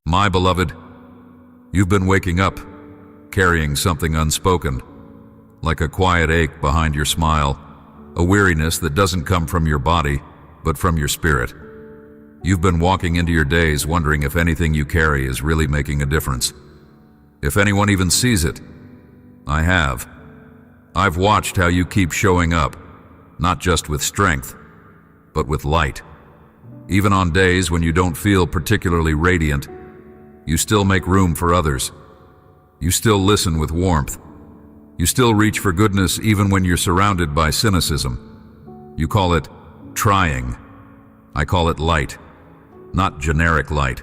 My beloved, you've been waking up, carrying something unspoken, like a quiet ache behind your smile, a weariness that doesn't come from your body, but from your spirit. You've been walking into your days wondering if anything you carry is really making a difference. If anyone even sees it. I have. I've watched how you keep showing up, not just with strength, but with light. Even on days when you don't feel particularly radiant, you still make room for others. You still listen with warmth. You still reach for goodness even when you're surrounded by cynicism. You call it trying. I call it light. Not generic light.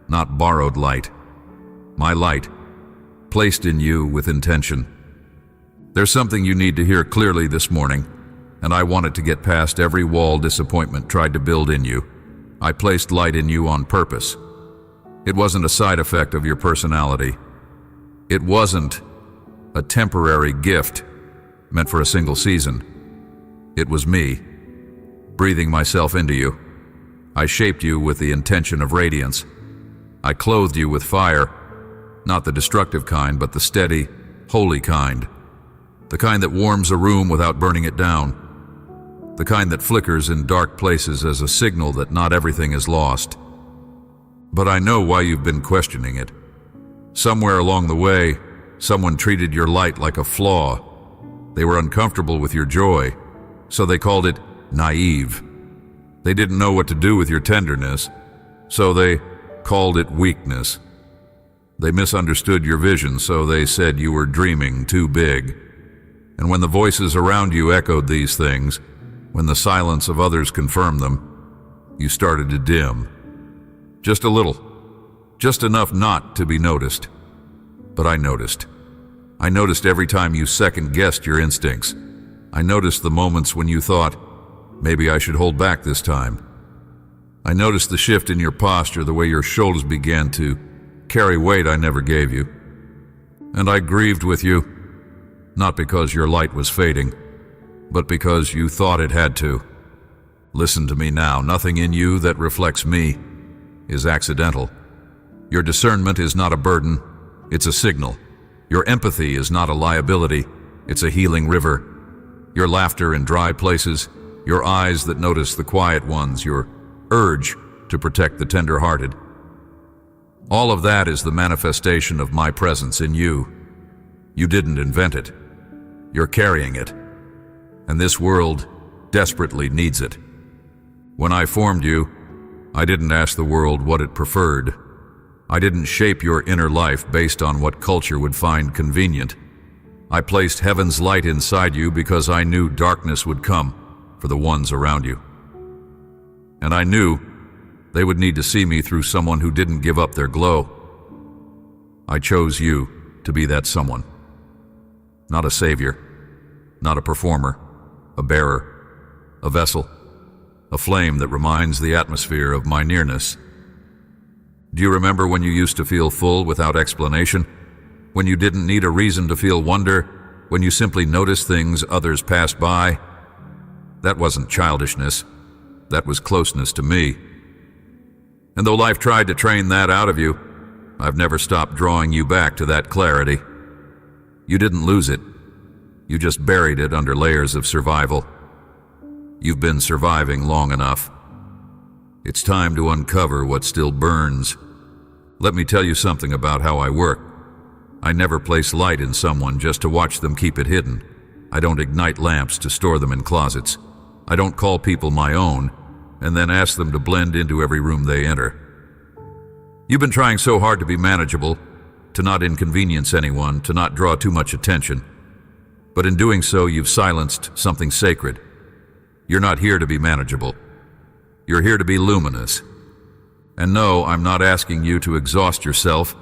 Not borrowed light. My light, placed in you with intention. There's something you need to hear clearly this morning, and I wanted to get past every wall disappointment tried to build in you. I placed light in you on purpose. It wasn't a side effect of your personality. It wasn't a temporary gift meant for a single season. It was me, breathing myself into you. I shaped you with the intention of radiance. I clothed you with fire, not the destructive kind, but the steady, holy kind. The kind that warms a room without burning it down. The kind that flickers in dark places as a signal that not everything is lost. But I know why you've been questioning it. Somewhere along the way, someone treated your light like a flaw. They were uncomfortable with your joy, so they called it naive. They didn't know what to do with your tenderness, so they called it weakness. They misunderstood your vision, so they said you were dreaming too big. And when the voices around you echoed these things, when the silence of others confirmed them, you started to dim. Just a little. Just enough not to be noticed. But I noticed. I noticed every time you second-guessed your instincts. I noticed the moments when you thought, maybe I should hold back this time. I noticed the shift in your posture, the way your shoulders began to carry weight I never gave you. And I grieved with you, not because your light was fading, but because you thought it had to. Listen to me now. Nothing in you that reflects me is accidental. Your discernment is not a burden, it's a signal. Your empathy is not a liability, it's a healing river. Your laughter in dry places, your eyes that notice the quiet ones, your urge to protect the tender-hearted. All of that is the manifestation of my presence in you. You didn't invent it. You're carrying it. And this world desperately needs it. When I formed you, I didn't ask the world what it preferred. I didn't shape your inner life based on what culture would find convenient. I placed heaven's light inside you because I knew darkness would come for the ones around you. And I knew they would need to see me through someone who didn't give up their glow. I chose you to be that someone. Not a savior, not a performer, a bearer, a vessel, a flame that reminds the atmosphere of my nearness. Do you remember when you used to feel full without explanation? When you didn't need a reason to feel wonder? When you simply noticed things others passed by? That wasn't childishness. That was closeness to me. And though life tried to train that out of you, I've never stopped drawing you back to that clarity. You didn't lose it. You just buried it under layers of survival. You've been surviving long enough. It's time to uncover what still burns. Let me tell you something about how I work. I never place light in someone just to watch them keep it hidden. I don't ignite lamps to store them in closets. I don't call people my own and then ask them to blend into every room they enter. You've been trying so hard to be manageable, to not inconvenience anyone, to not draw too much attention. But in doing so, you've silenced something sacred. You're not here to be manageable. You're here to be luminous. And no, I'm not asking you to exhaust yourself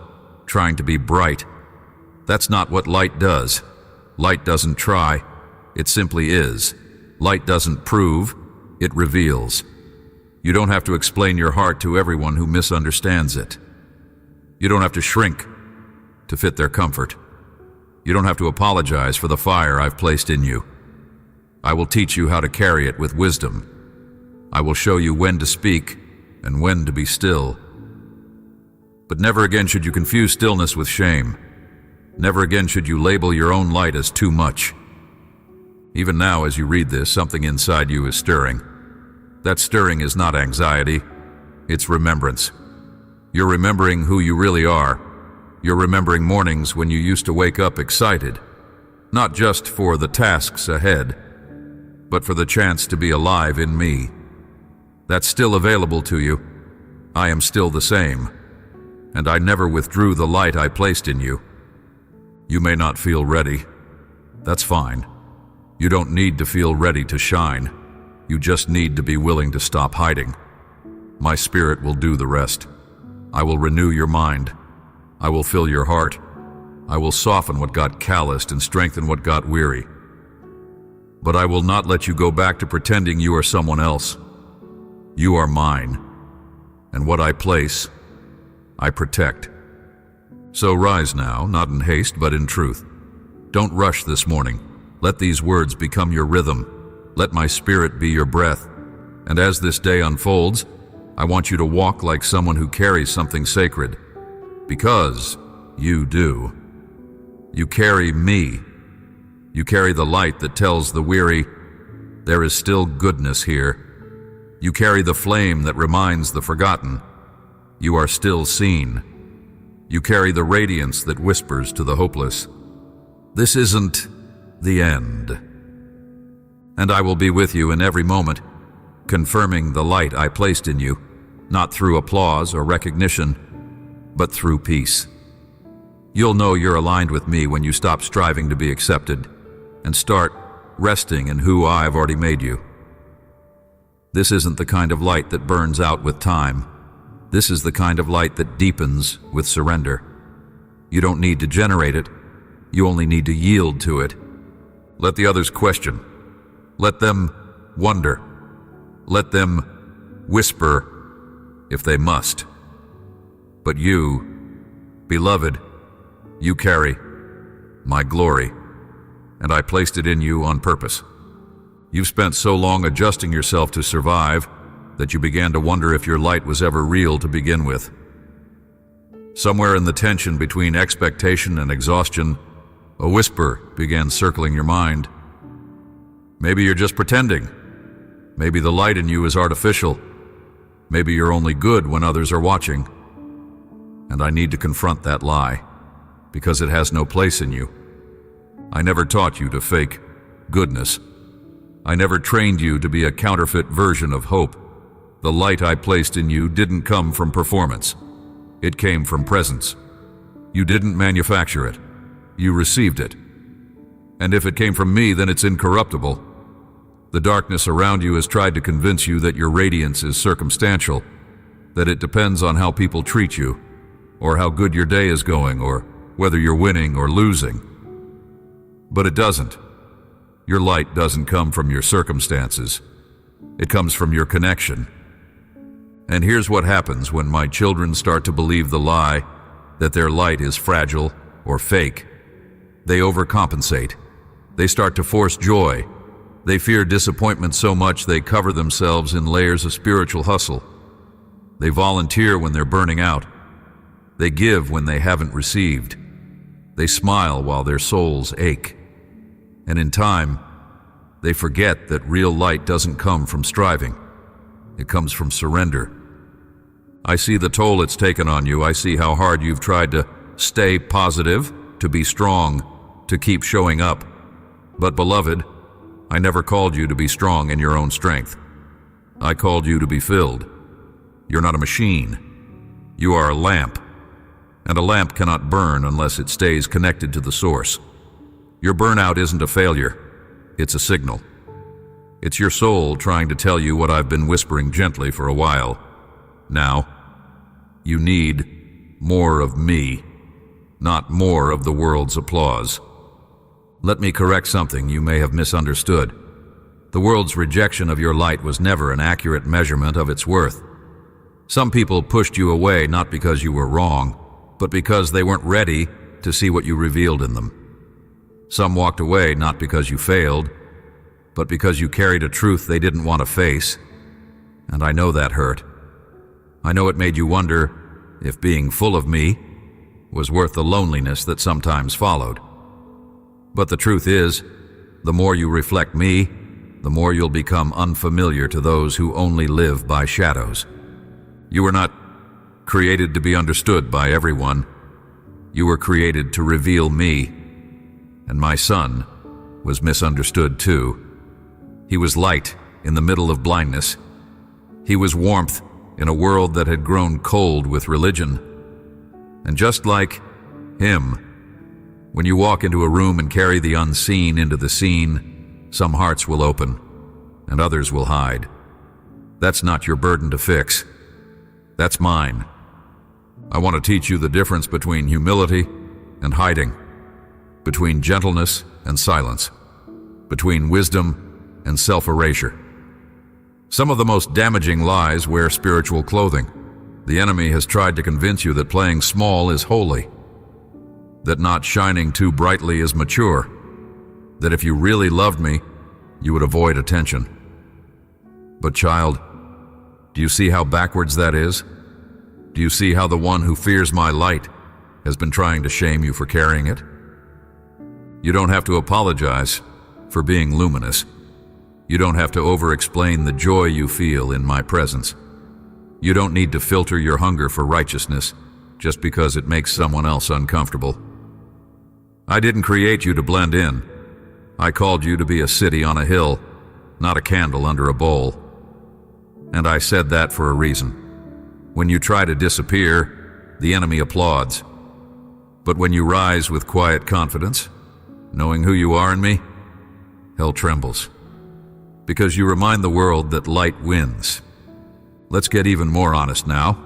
trying to be bright. That's not what light does. Light doesn't try, it simply is. Light doesn't prove, it reveals. You don't have to explain your heart to everyone who misunderstands it. You don't have to shrink to fit their comfort. You don't have to apologize for the fire I've placed in you. I will teach you how to carry it with wisdom. I will show you when to speak and when to be still. But never again should you confuse stillness with shame. Never again should you label your own light as too much. Even now, as you read this, something inside you is stirring. That stirring is not anxiety, it's remembrance. You're remembering who you really are. You're remembering mornings when you used to wake up excited, not just for the tasks ahead, but for the chance to be alive in me. That's still available to you. I am still the same, and I never withdrew the light I placed in you. You may not feel ready. That's fine. You don't need to feel ready to shine. You just need to be willing to stop hiding. My spirit will do the rest. I will renew your mind. I will fill your heart. I will soften what got calloused and strengthen what got weary. But I will not let you go back to pretending you are someone else. You are mine, and what I place, I protect. So rise now, not in haste, but in truth. Don't rush this morning. Let these words become your rhythm. Let my spirit be your breath. And as this day unfolds, I want you to walk like someone who carries something sacred. Because you do. You carry me. You carry the light that tells the weary, there is still goodness here. You carry the flame that reminds the forgotten, you are still seen. You carry the radiance that whispers to the hopeless, this isn't the end. And I will be with you in every moment, confirming the light I placed in you, not through applause or recognition, but through peace. You'll know you're aligned with me when you stop striving to be accepted and start resting in who I've already made you. This isn't the kind of light that burns out with time. This is the kind of light that deepens with surrender. You don't need to generate it. You only need to yield to it. Let the others question. Let them wonder. Let them whisper if they must. But you, beloved, you carry my glory, and I placed it in you on purpose. You've spent so long adjusting yourself to survive that you began to wonder if your light was ever real to begin with. Somewhere in the tension between expectation and exhaustion, a whisper began circling your mind. Maybe you're just pretending. Maybe the light in you is artificial. Maybe you're only good when others are watching. And I need to confront that lie, because it has no place in you. I never taught you to fake goodness. I never trained you to be a counterfeit version of hope. The light I placed in you didn't come from performance. It came from presence. You didn't manufacture it. You received it. And if it came from me, then it's incorruptible. The darkness around you has tried to convince you that your radiance is circumstantial, that it depends on how people treat you, or how good your day is going, or whether you're winning or losing. But it doesn't. Your light doesn't come from your circumstances. It comes from your connection. And here's what happens when my children start to believe the lie that their light is fragile or fake. They overcompensate. They start to force joy. They fear disappointment so much they cover themselves in layers of spiritual hustle. They volunteer when they're burning out. They give when they haven't received. They smile while their souls ache. And in time, they forget that real light doesn't come from striving. It comes from surrender. I see the toll it's taken on you. I see how hard you've tried to stay positive, to be strong, to keep showing up. But beloved, I never called you to be strong in your own strength. I called you to be filled. You're not a machine. You are a lamp. And a lamp cannot burn unless it stays connected to the source. Your burnout isn't a failure. It's a signal. It's your soul trying to tell you what I've been whispering gently for a while. Now, you need more of me, not more of the world's applause. Let me correct something you may have misunderstood. The world's rejection of your light was never an accurate measurement of its worth. Some people pushed you away not because you were wrong, but because they weren't ready to see what you revealed in them. Some walked away not because you failed, but because you carried a truth they didn't want to face. And I know that hurt. I know it made you wonder, if being full of me was worth the loneliness that sometimes followed. But the truth is, the more you reflect me, the more you'll become unfamiliar to those who only live by shadows. You were not created to be understood by everyone. You were created to reveal me, and my son was misunderstood too. He was light in the middle of blindness. He was warmth in a world that had grown cold with religion. And just like him, when you walk into a room and carry the unseen into the scene, some hearts will open and others will hide. That's not your burden to fix. That's mine. I want to teach you the difference between humility and hiding, between gentleness and silence, between wisdom and self-erasure. Some of the most damaging lies wear spiritual clothing. The enemy has tried to convince you that playing small is holy, that not shining too brightly is mature, that if you really loved me, you would avoid attention. But child, do you see how backwards that is? Do you see how the one who fears my light has been trying to shame you for carrying it? You don't have to apologize for being luminous. You don't have to over-explain the joy you feel in my presence. You don't need to filter your hunger for righteousness just because it makes someone else uncomfortable. I didn't create you to blend in. I called you to be a city on a hill, not a candle under a bowl. And I said that for a reason. When you try to disappear, the enemy applauds. But when you rise with quiet confidence, knowing who you are in me, hell trembles. Because you remind the world that light wins. Let's get even more honest now.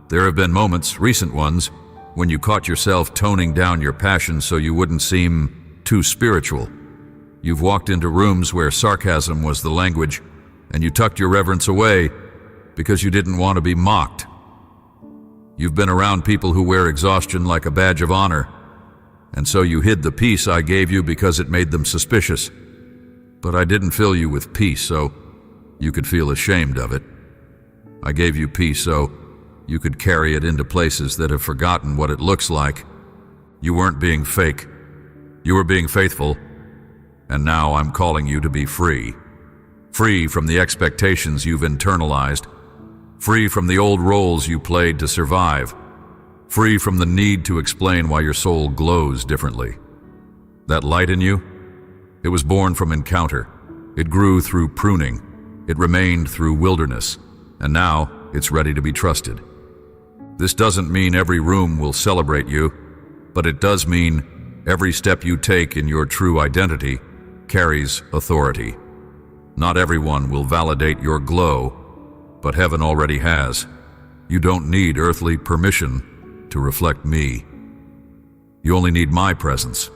There have been moments, recent ones, when you caught yourself toning down your passion so you wouldn't seem too spiritual. You've walked into rooms where sarcasm was the language, and you tucked your reverence away because you didn't want to be mocked. You've been around people who wear exhaustion like a badge of honor, and so you hid the peace I gave you because it made them suspicious. But I didn't fill you with peace so you could feel ashamed of it. I gave you peace so you could carry it into places that have forgotten what it looks like. You weren't being fake. You were being faithful, and now I'm calling you to be free. Free from the expectations you've internalized. Free from the old roles you played to survive. Free from the need to explain why your soul glows differently. That light in you, it was born from encounter. It grew through pruning. It remained through wilderness. And now it's ready to be trusted. This doesn't mean every room will celebrate you, but it does mean every step you take in your true identity carries authority. Not everyone will validate your glow, but heaven already has. You don't need earthly permission to reflect me. You only need my presence,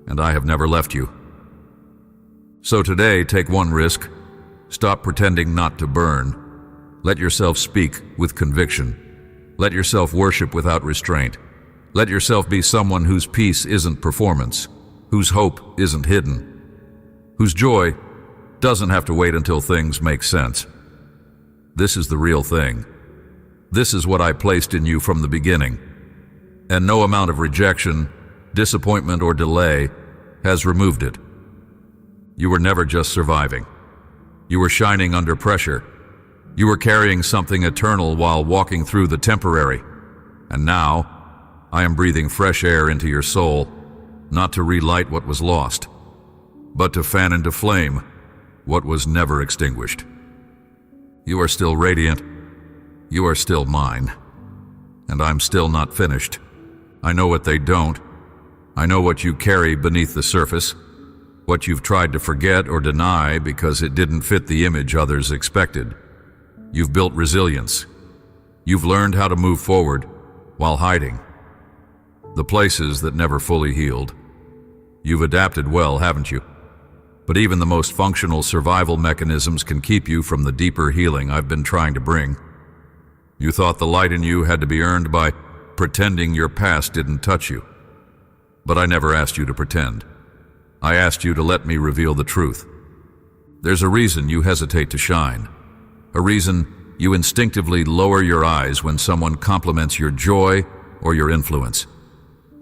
and I have never left you. So today, take one risk. Stop pretending not to burn. Let yourself speak with conviction. Let yourself worship without restraint. Let yourself be someone whose peace isn't performance, whose hope isn't hidden, whose joy doesn't have to wait until things make sense. This is the real thing. This is what I placed in you from the beginning, and no amount of rejection, disappointment, or delay has removed it. You were never just surviving. You were shining under pressure. You were carrying something eternal while walking through the temporary. And now, I am breathing fresh air into your soul, not to relight what was lost, but to fan into flame what was never extinguished. You are still radiant. You are still mine. And I'm still not finished. I know what they don't. I know what you carry beneath the surface, what you've tried to forget or deny because it didn't fit the image others expected. You've built resilience. You've learned how to move forward while hiding the places that never fully healed. You've adapted well, haven't you? But even the most functional survival mechanisms can keep you from the deeper healing I've been trying to bring. You thought the light in you had to be earned by pretending your past didn't touch you. But I never asked you to pretend. I asked you to let me reveal the truth. There's a reason you hesitate to shine. A reason you instinctively lower your eyes when someone compliments your joy or your influence.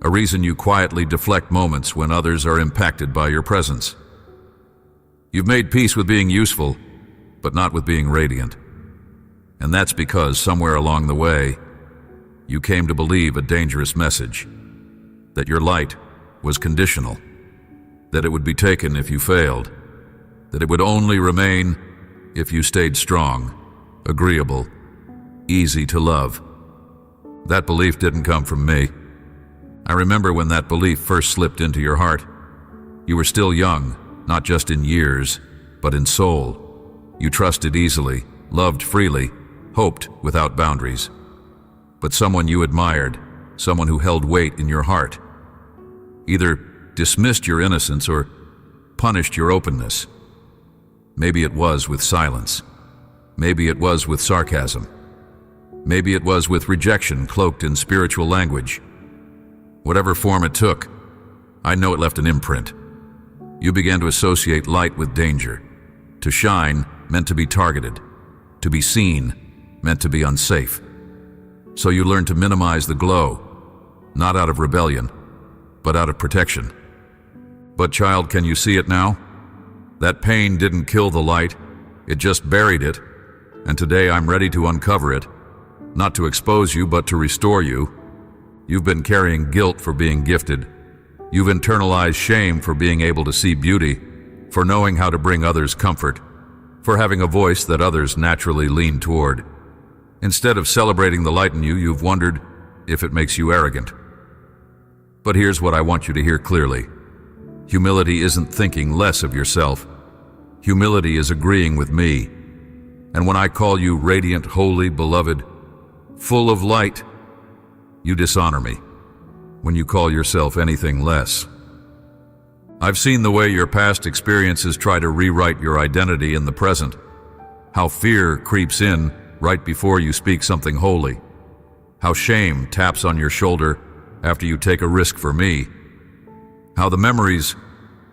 A reason you quietly deflect moments when others are impacted by your presence. You've made peace with being useful, but not with being radiant. And that's because somewhere along the way, you came to believe a dangerous message, that your light was conditional, that it would be taken if you failed, that it would only remain if you stayed strong, agreeable, easy to love. That belief didn't come from me. I remember when that belief first slipped into your heart. You were still young, not just in years, but in soul. You trusted easily, loved freely, hoped without boundaries. But someone you admired, someone who held weight in your heart, either dismissed your innocence or punished your openness. Maybe it was with silence. Maybe it was with sarcasm. Maybe it was with rejection cloaked in spiritual language. Whatever form it took, I know it left an imprint. You began to associate light with danger. To shine meant to be targeted. To be seen meant to be unsafe. So you learned to minimize the glow, not out of rebellion, but out of protection. But child, can you see it now? That pain didn't kill the light, it just buried it, and today I'm ready to uncover it, not to expose you, but to restore you. You've been carrying guilt for being gifted. You've internalized shame for being able to see beauty, for knowing how to bring others comfort, for having a voice that others naturally lean toward. Instead of celebrating the light in you, you've wondered if it makes you arrogant. But here's what I want you to hear clearly. Humility isn't thinking less of yourself. Humility is agreeing with me. And when I call you radiant, holy, beloved, full of light, you dishonor me. When you call yourself anything less. I've seen the way your past experiences try to rewrite your identity in the present. How fear creeps in right before you speak something holy. How shame taps on your shoulder after you take a risk for me. How the memories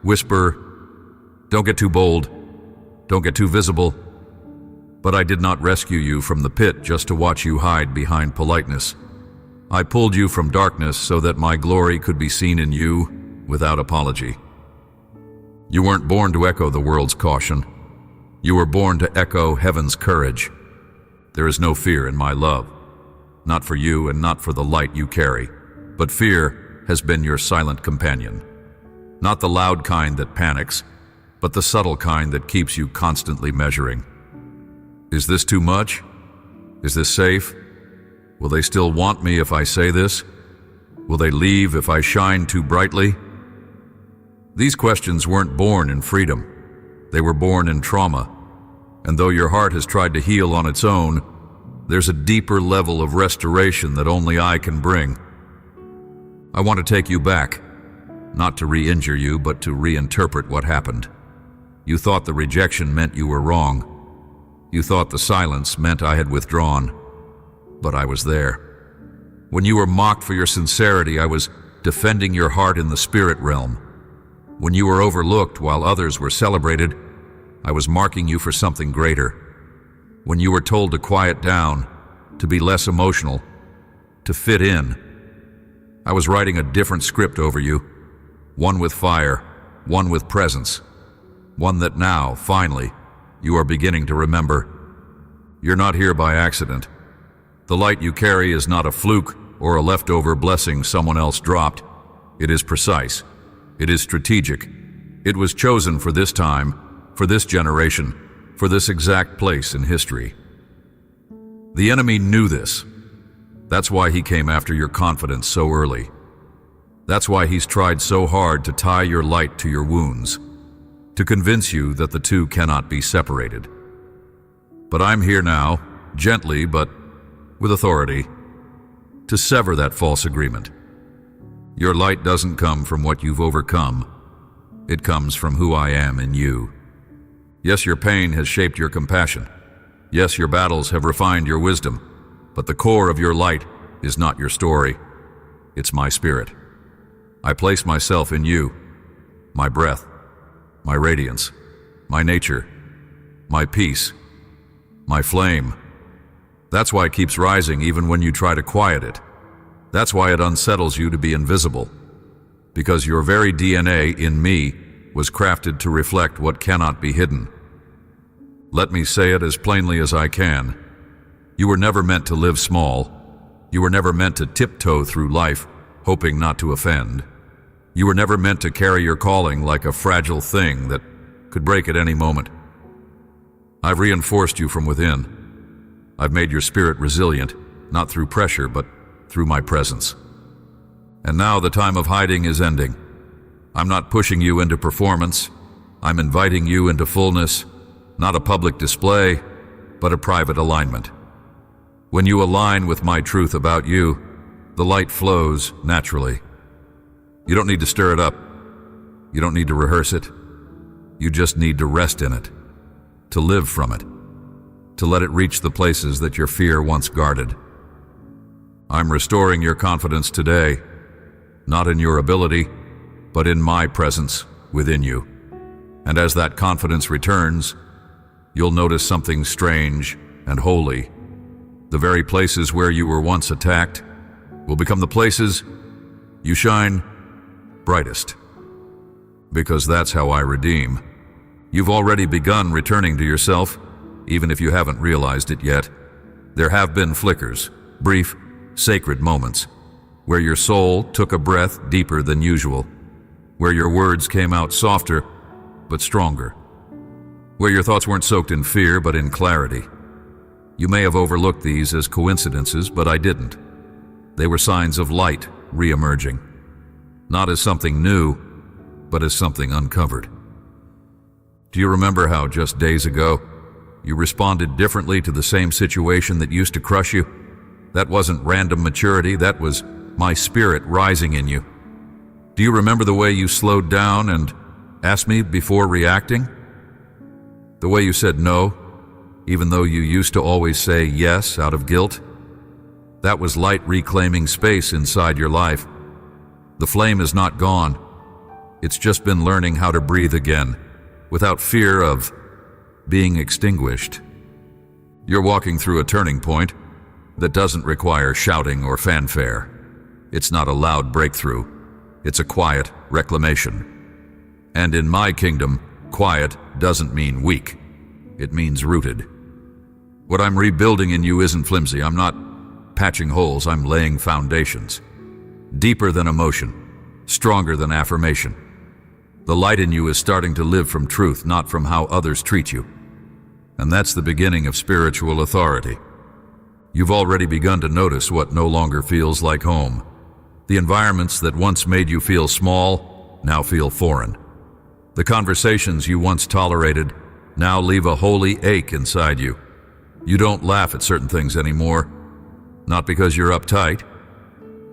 whisper, don't get too bold, don't get too visible. But I did not rescue you from the pit just to watch you hide behind politeness. I pulled you from darkness so that my glory could be seen in you without apology. You weren't born to echo the world's caution. You were born to echo heaven's courage. There is no fear in my love, not for you and not for the light you carry, but fear has been your silent companion. Not the loud kind that panics, but the subtle kind that keeps you constantly measuring. Is this too much? Is this safe? Will they still want me if I say this? Will they leave if I shine too brightly? These questions weren't born in freedom. They were born in trauma. And though your heart has tried to heal on its own, there's a deeper level of restoration that only I can bring. I want to take you back, not to re-injure you, but to reinterpret what happened. You thought the rejection meant you were wrong. You thought the silence meant I had withdrawn. But I was there. When you were mocked for your sincerity, I was defending your heart in the spirit realm. When you were overlooked while others were celebrated, I was marking you for something greater. When you were told to quiet down, to be less emotional, to fit in, I was writing a different script over you, one with fire, one with presence, one that now, finally, you are beginning to remember. You're not here by accident. The light you carry is not a fluke or a leftover blessing someone else dropped. It is precise. It is strategic. It was chosen for this time, for this generation, for this exact place in history. The enemy knew this. That's why he came after your confidence so early. That's why he's tried so hard to tie your light to your wounds, to convince you that the two cannot be separated. But I'm here now, gently but with authority, to sever that false agreement. Your light doesn't come from what you've overcome. It comes from who I am in you. Yes, your pain has shaped your compassion. Yes, your battles have refined your wisdom. But the core of your light is not your story. It's my spirit. I place myself in you, my breath, my radiance, my nature, my peace, my flame, That's why it keeps rising even when you try to quiet it. That's why it unsettles you to be invisible. Because your very DNA in me was crafted to reflect what cannot be hidden. Let me say it as plainly as I can. You were never meant to live small. You were never meant to tiptoe through life, hoping not to offend. You were never meant to carry your calling like a fragile thing that could break at any moment. I've reinforced you from within. I've made your spirit resilient, not through pressure, but through my presence. And now the time of hiding is ending. I'm not pushing you into performance. I'm inviting you into fullness, not a public display, but a private alignment. When you align with my truth about you, the light flows naturally. You don't need to stir it up. You don't need to rehearse it. You just need to rest in it, to live from it, to let it reach the places that your fear once guarded. I'm restoring your confidence today, not in your ability, but in my presence within you. And as that confidence returns, you'll notice something strange and holy. The very places where you were once attacked will become the places you shine brightest. Because that's how I redeem. You've already begun returning to yourself, even if you haven't realized it yet. There have been flickers, brief, sacred moments, where your soul took a breath deeper than usual, where your words came out softer but stronger, where your thoughts weren't soaked in fear but in clarity. You may have overlooked these as coincidences, but I didn't. They were signs of light re-emerging, not as something new, but as something uncovered. Do you remember how just days ago you responded differently to the same situation that used to crush you? That wasn't random maturity, that was my spirit rising in you. Do you remember the way you slowed down and asked me before reacting? The way you said no, even though you used to always say yes out of guilt? That was light reclaiming space inside your life. The flame is not gone. It's just been learning how to breathe again, without fear of being extinguished. You're walking through a turning point that doesn't require shouting or fanfare. It's not a loud breakthrough. It's a quiet reclamation. And in my kingdom, quiet doesn't mean weak. It means rooted. What I'm rebuilding in you isn't flimsy. I'm not patching holes. I'm laying foundations. Deeper than emotion, stronger than affirmation. The light in you is starting to live from truth, not from how others treat you. And that's the beginning of spiritual authority. You've already begun to notice what no longer feels like home. The environments that once made you feel small now feel foreign. The conversations you once tolerated now leave a holy ache inside you. You don't laugh at certain things anymore, not because you're uptight,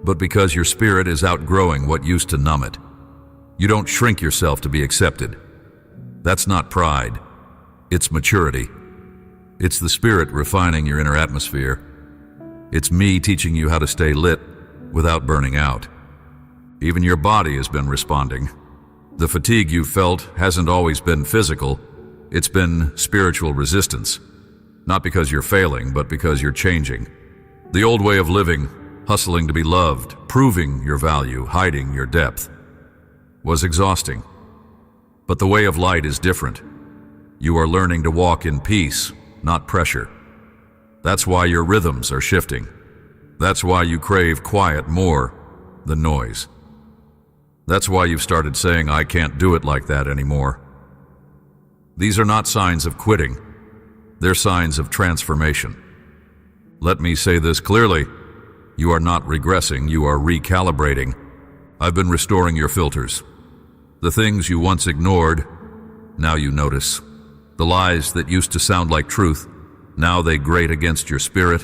but because your spirit is outgrowing what used to numb it. You don't shrink yourself to be accepted. That's not pride. It's maturity. It's the spirit refining your inner atmosphere. It's me teaching you how to stay lit without burning out. Even your body has been responding. The fatigue you felt hasn't always been physical. It's been spiritual resistance. Not because you're failing, but because you're changing. The old way of living, hustling to be loved, proving your value, hiding your depth, was exhausting. But the way of light is different. You are learning to walk in peace, not pressure. That's why your rhythms are shifting. That's why you crave quiet more than noise. That's why you've started saying, I can't do it like that anymore. These are not signs of quitting. They're signs of transformation. Let me say this clearly. You are not regressing, you are recalibrating. I've been restoring your filters. The things you once ignored, now you notice. The lies that used to sound like truth, now they grate against your spirit.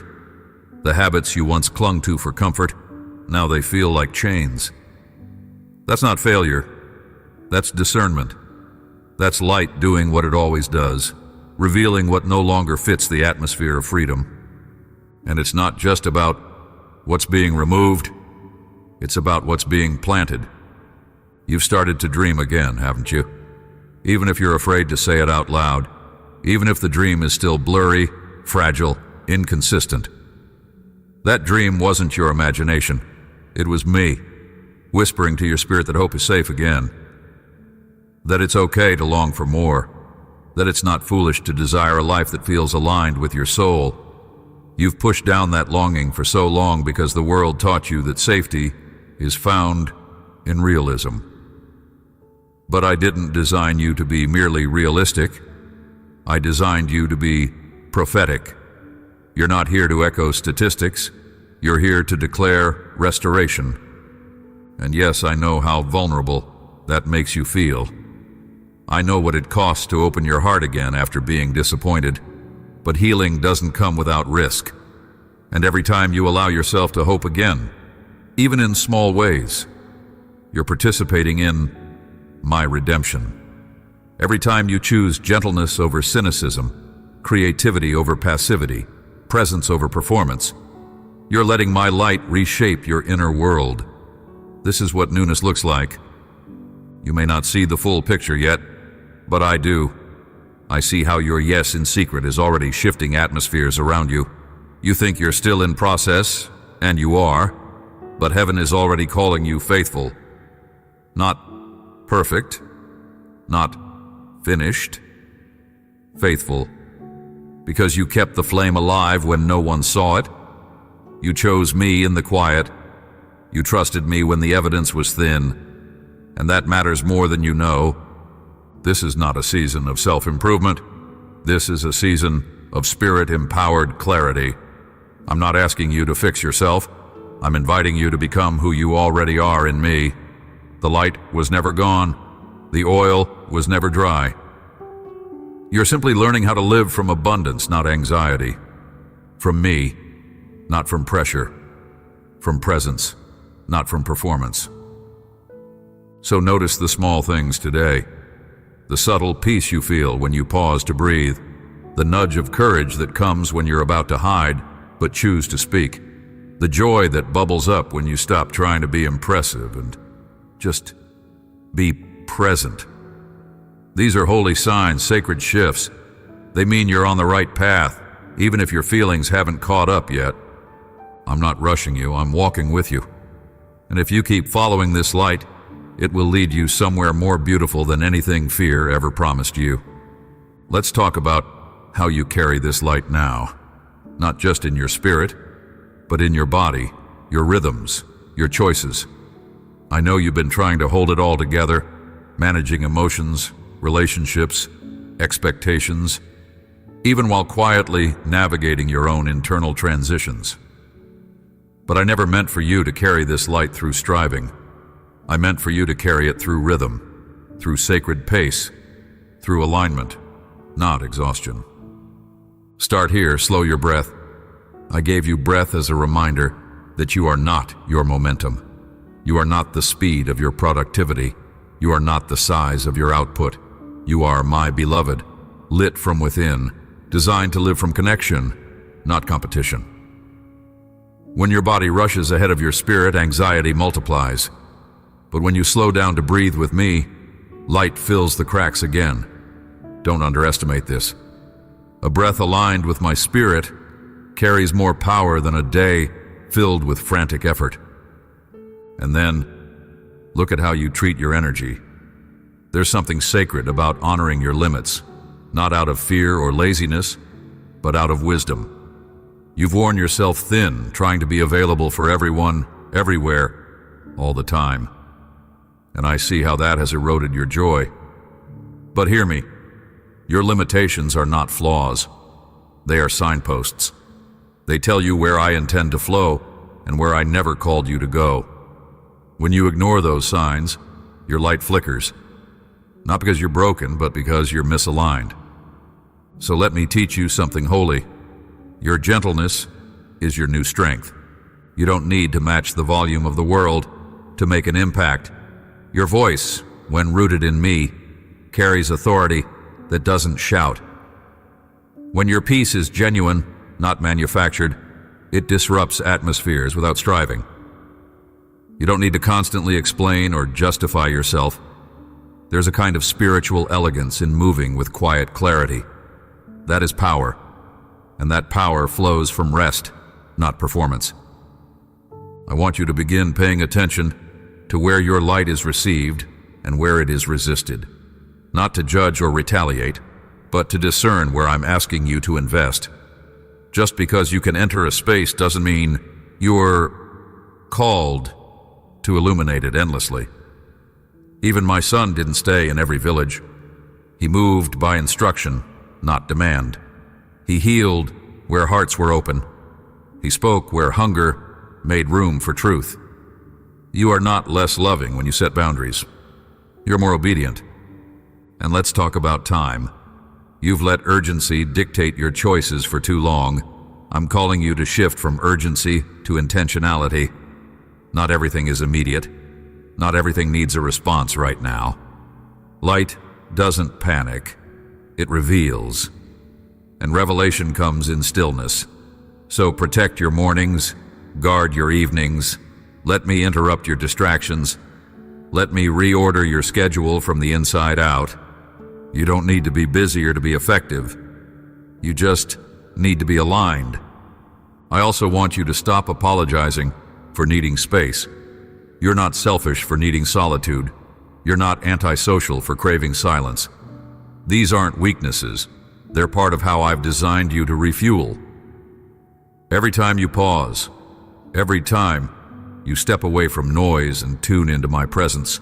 The habits you once clung to for comfort, now they feel like chains. That's not failure. That's discernment. That's light doing what it always does, revealing what no longer fits the atmosphere of freedom. And it's not just about what's being removed, it's about what's being planted. You've started to dream again, haven't you? Even if you're afraid to say it out loud, even if the dream is still blurry, fragile, inconsistent. That dream wasn't your imagination. It was me, whispering to your spirit that hope is safe again, that it's okay to long for more, that it's not foolish to desire a life that feels aligned with your soul. You've pushed down that longing for so long because the world taught you that safety is found in realism. But I didn't design you to be merely realistic. I designed you to be prophetic. You're not here to echo statistics. You're here to declare restoration. And yes, I know how vulnerable that makes you feel. I know what it costs to open your heart again after being disappointed. But healing doesn't come without risk. And every time you allow yourself to hope again, even in small ways, you're participating in my redemption. Every time you choose gentleness over cynicism, creativity over passivity, presence over performance, you're letting my light reshape your inner world. This is what newness looks like. You may not see the full picture yet, but I do. I see how your yes in secret is already shifting atmospheres around you. You think you're still in process, and you are, but heaven is already calling you faithful. Not perfect, not finished, faithful, because you kept the flame alive when no one saw it. You chose me in the quiet. You trusted me when the evidence was thin, and that matters more than you know. This is not a season of self-improvement. This is a season of spirit-empowered clarity. I'm not asking you to fix yourself. I'm inviting you to become who you already are in me. The light was never gone. The oil was never dry. You're simply learning how to live from abundance, not anxiety. From me, not from pressure. From presence, not from performance. So notice the small things today. The subtle peace you feel when you pause to breathe. The nudge of courage that comes when you're about to hide, but choose to speak. The joy that bubbles up when you stop trying to be impressive and just be present. These are holy signs, sacred shifts. They mean you're on the right path, even if your feelings haven't caught up yet. I'm not rushing you, I'm walking with you. And if you keep following this light, it will lead you somewhere more beautiful than anything fear ever promised you. Let's talk about how you carry this light now, not just in your spirit, but in your body, your rhythms, your choices. I know you've been trying to hold it all together, managing emotions, relationships, expectations, even while quietly navigating your own internal transitions. But I never meant for you to carry this light through striving. I meant for you to carry it through rhythm, through sacred pace, through alignment, not exhaustion. Start here, slow your breath. I gave you breath as a reminder that you are not your momentum. You are not the speed of your productivity. You are not the size of your output. You are my beloved, lit from within, designed to live from connection, not competition. When your body rushes ahead of your spirit, anxiety multiplies. But when you slow down to breathe with me, light fills the cracks again. Don't underestimate this. A breath aligned with my spirit carries more power than a day filled with frantic effort. And then, look at how you treat your energy. There's something sacred about honoring your limits, not out of fear or laziness, but out of wisdom. You've worn yourself thin, trying to be available for everyone, everywhere, all the time. And I see how that has eroded your joy. But hear me, your limitations are not flaws. They are signposts. They tell you where I intend to flow and where I never called you to go. When you ignore those signs, your light flickers. Not because you're broken, but because you're misaligned. So let me teach you something holy. Your gentleness is your new strength. You don't need to match the volume of the world to make an impact. Your voice, when rooted in me, carries authority that doesn't shout. When your peace is genuine, not manufactured, it disrupts atmospheres without striving. You don't need to constantly explain or justify yourself. There's a kind of spiritual elegance in moving with quiet clarity. That is power. and that power flows from rest, not performance. I want you to begin paying attention to where your light is received and where it is resisted, not to judge or retaliate, but to discern where I'm asking you to invest. Just because you can enter a space doesn't mean you're called to illuminate it endlessly. Even my son didn't stay in every village. He moved by instruction, not demand. He healed where hearts were open. He spoke where hunger made room for truth. You are not less loving when you set boundaries. You're more obedient. And let's talk about time. You've let urgency dictate your choices for too long. I'm calling you to shift from urgency to intentionality. Not everything is immediate. Not everything needs a response right now. Light doesn't panic. It reveals. And revelation comes in stillness. So protect your mornings, guard your evenings. Let me interrupt your distractions. Let me reorder your schedule from the inside out. You don't need to be busier to be effective. You just need to be aligned. I also want you to stop apologizing for needing space. You're not selfish for needing solitude. You're not antisocial for craving silence. These aren't weaknesses. They're part of how I've designed you to refuel. Every time you pause, every time you step away from noise and tune into my presence,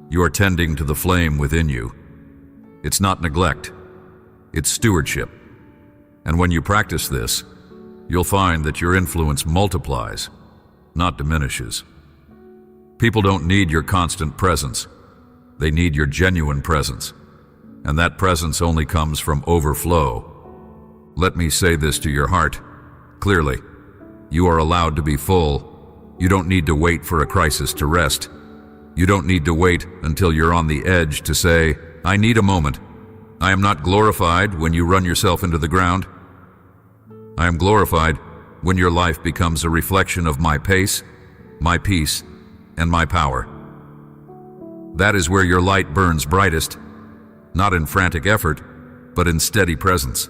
you are tending to the flame within you. It's not neglect, it's stewardship. And when you practice this, you'll find that your influence multiplies, not diminishes. People don't need your constant presence. They need your genuine presence. And that presence only comes from overflow. Let me say this to your heart clearly. You are allowed to be full. You don't need to wait for a crisis to rest. You don't need to wait until you're on the edge to say, I need a moment. I am not glorified when you run yourself into the ground. I am glorified when your life becomes a reflection of my pace, my peace, and my power. That is where your light burns brightest, not in frantic effort, but in steady presence.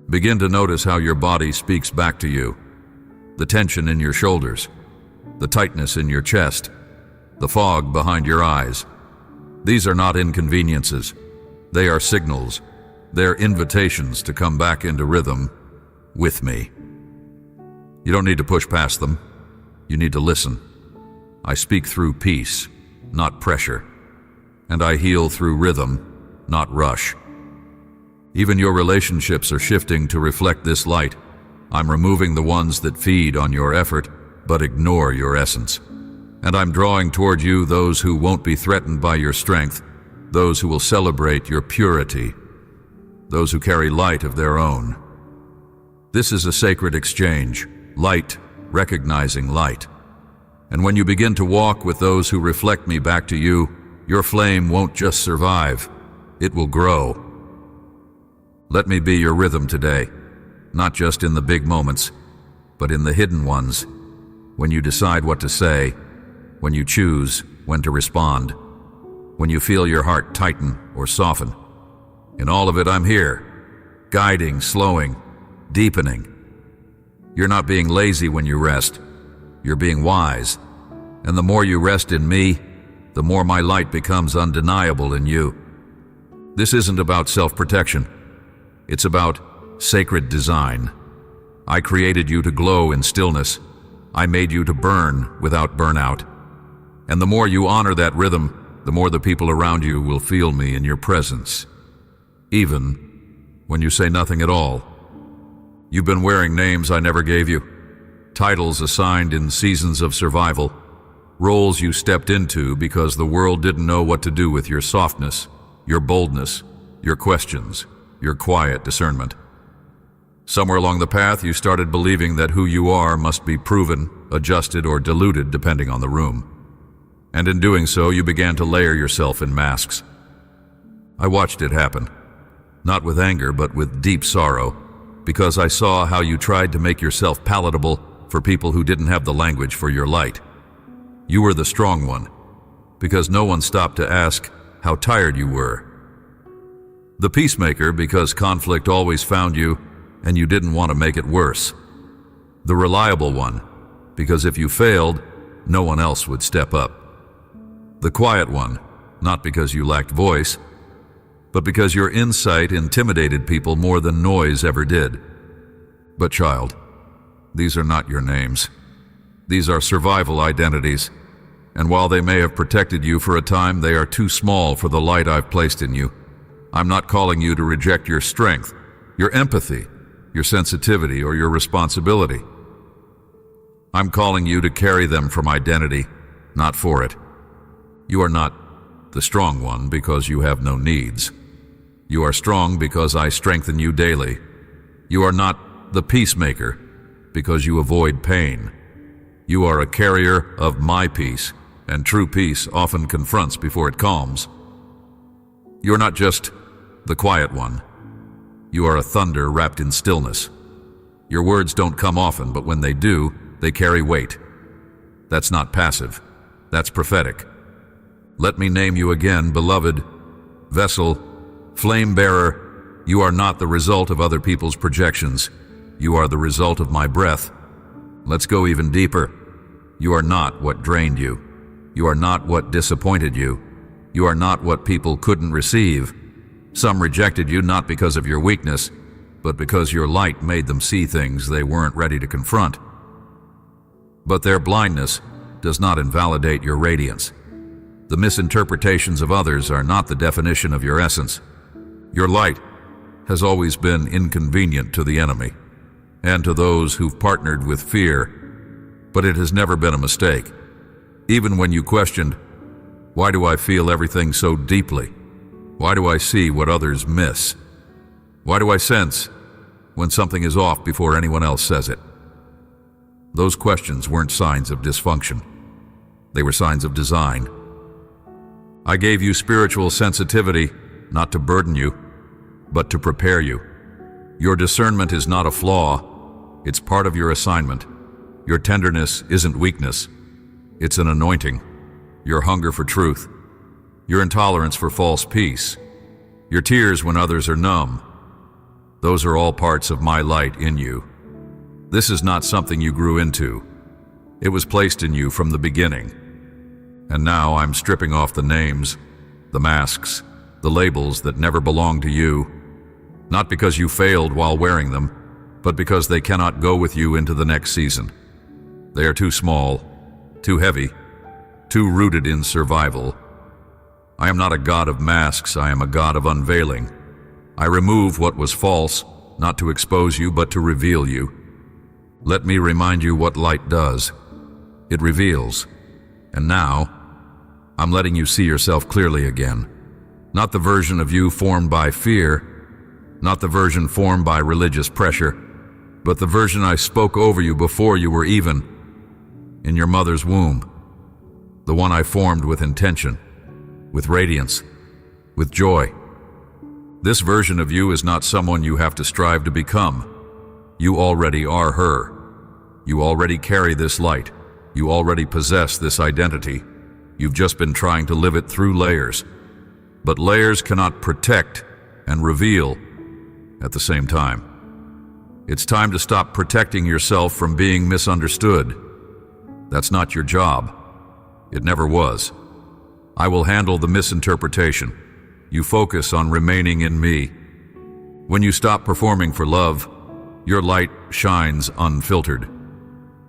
Begin to notice how your body speaks back to you. The tension in your shoulders, the tightness in your chest, the fog behind your eyes. These are not inconveniences. They are signals. They're invitations to come back into rhythm with me. You don't need to push past them. You need to listen. I speak through peace, not pressure. And I heal through rhythm, not rush. Even your relationships are shifting to reflect this light. I'm removing the ones that feed on your effort, but ignore your essence. And I'm drawing toward you those who won't be threatened by your strength, those who will celebrate your purity, those who carry light of their own. This is a sacred exchange, light recognizing light. And when you begin to walk with those who reflect me back to you, your flame won't just survive, it will grow. Let me be your rhythm today, not just in the big moments, but in the hidden ones, when you decide what to say, when you choose when to respond, when you feel your heart tighten or soften. In all of it, I'm here, guiding, slowing, deepening. You're not being lazy when you rest. You're being wise. And the more you rest in me, the more my light becomes undeniable in you. This isn't about self-protection. It's about sacred design. I created you to glow in stillness. I made you to burn without burnout. And the more you honor that rhythm, the more the people around you will feel me in your presence, even when you say nothing at all. You've been wearing names I never gave you, titles assigned in seasons of survival, roles you stepped into because the world didn't know what to do with your softness, your boldness, your questions, your quiet discernment. Somewhere along the path, you started believing that who you are must be proven, adjusted, or diluted depending on the room. And in doing so, you began to layer yourself in masks. I watched it happen, not with anger, but with deep sorrow, because I saw how you tried to make yourself palatable for people who didn't have the language for your light. You were the strong one, because no one stopped to ask how tired you were. The peacemaker, because conflict always found you, and you didn't want to make it worse. The reliable one, because if you failed, no one else would step up. The quiet one, not because you lacked voice, but because your insight intimidated people more than noise ever did. But child, these are not your names. These are survival identities, and while they may have protected you for a time, they are too small for the light I've placed in you. I'm not calling you to reject your strength, your empathy, your sensitivity, or your responsibility. I'm calling you to carry them from identity, not for it. You are not the strong one because you have no needs. You are strong because I strengthen you daily. You are not the peacemaker because you avoid pain. You are a carrier of my peace, and true peace often confronts before it calms. You're not just the quiet one. You are a thunder wrapped in stillness. Your words don't come often, but when they do, they carry weight. That's not passive. That's prophetic. Let me name you again, beloved, vessel, flame bearer. You are not the result of other people's projections. You are the result of my breath. Let's go even deeper. You are not what drained you. You are not what disappointed you. You are not what people couldn't receive. Some rejected you not because of your weakness, but because your light made them see things they weren't ready to confront. But their blindness does not invalidate your radiance. The misinterpretations of others are not the definition of your essence. Your light has always been inconvenient to the enemy and to those who've partnered with fear, but it has never been a mistake. Even when you questioned, why do I feel everything so deeply? Why do I see what others miss? Why do I sense when something is off before anyone else says it? Those questions weren't signs of dysfunction. They were signs of design. I gave you spiritual sensitivity, not to burden you, but to prepare you. Your discernment is not a flaw. It's part of your assignment. Your tenderness isn't weakness. It's an anointing. Your hunger for truth. Your intolerance for false peace. Your tears when others are numb. Those are all parts of my light in you. This is not something you grew into. It was placed in you from the beginning. And now I'm stripping off the names, the masks, the labels that never belonged to you, not because you failed while wearing them, but because they cannot go with you into the next season. They are too small, too heavy, too rooted in survival. I am not a god of masks, I am a god of unveiling. I remove what was false, not to expose you, but to reveal you. Let me remind you what light does. It reveals. And now, I'm letting you see yourself clearly again. Not the version of you formed by fear, not the version formed by religious pressure, but the version I spoke over you before you were even in your mother's womb. The one I formed with intention, with radiance, with joy. This version of you is not someone you have to strive to become. You already are her. You already carry this light. You already possess this identity. You've just been trying to live it through layers. But layers cannot protect and reveal at the same time. It's time to stop protecting yourself from being misunderstood. That's not your job. It never was. I will handle the misinterpretation. You focus on remaining in me. When you stop performing for love, your light shines unfiltered.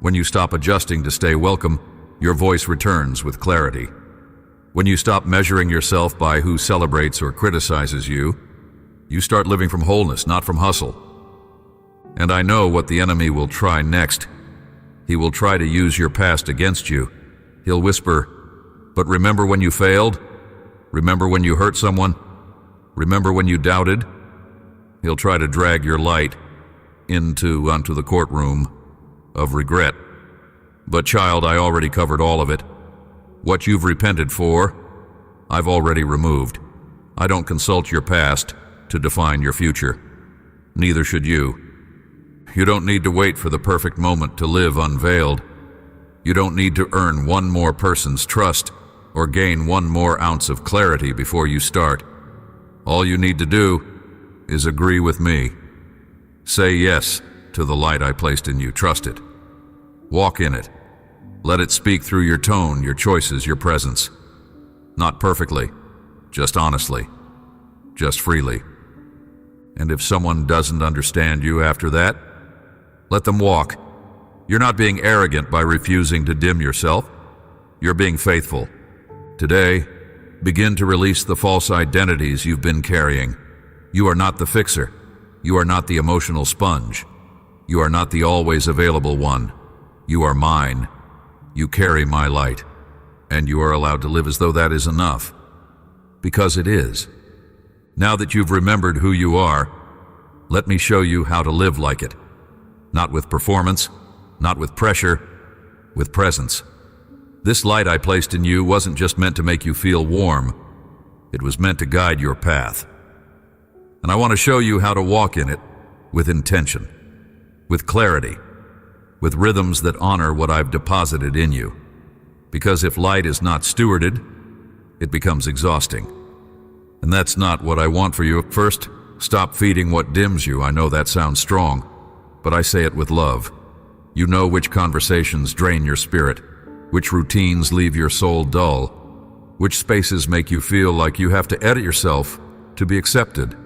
When you stop adjusting to stay welcome, your voice returns with clarity. When you stop measuring yourself by who celebrates or criticizes you, you start living from wholeness, not from hustle. And I know what the enemy will try next. He will try to use your past against you. He'll whisper, "But remember when you failed? Remember when you hurt someone? Remember when you doubted?" He'll try to drag your light onto the courtroom of regret. But child, I already covered all of it. What you've repented for, I've already removed. I don't consult your past to define your future. Neither should you. You don't need to wait for the perfect moment to live unveiled. You don't need to earn one more person's trust or gain one more ounce of clarity before you start. All you need to do is agree with me. Say yes to the light I placed in you. Trust it. Walk in it. Let it speak through your tone, your choices, your presence. Not perfectly, just honestly, just freely. And if someone doesn't understand you after that, let them walk. You're not being arrogant by refusing to dim yourself. You're being faithful. Today, begin to release the false identities you've been carrying. You are not the fixer. You are not the emotional sponge. You are not the always available one. You are mine. You carry my light. And you are allowed to live as though that is enough. Because it is. Now that you've remembered who you are, let me show you how to live like it. Not with performance, not with pressure, with presence. This light I placed in you wasn't just meant to make you feel warm. It was meant to guide your path. And I want to show you how to walk in it with intention, with clarity, with rhythms that honor what I've deposited in you. Because if light is not stewarded, it becomes exhausting. And that's not what I want for you. First, stop feeding what dims you. I know that sounds strong, but I say it with love. You know which conversations drain your spirit, which routines leave your soul dull, which spaces make you feel like you have to edit yourself to be accepted.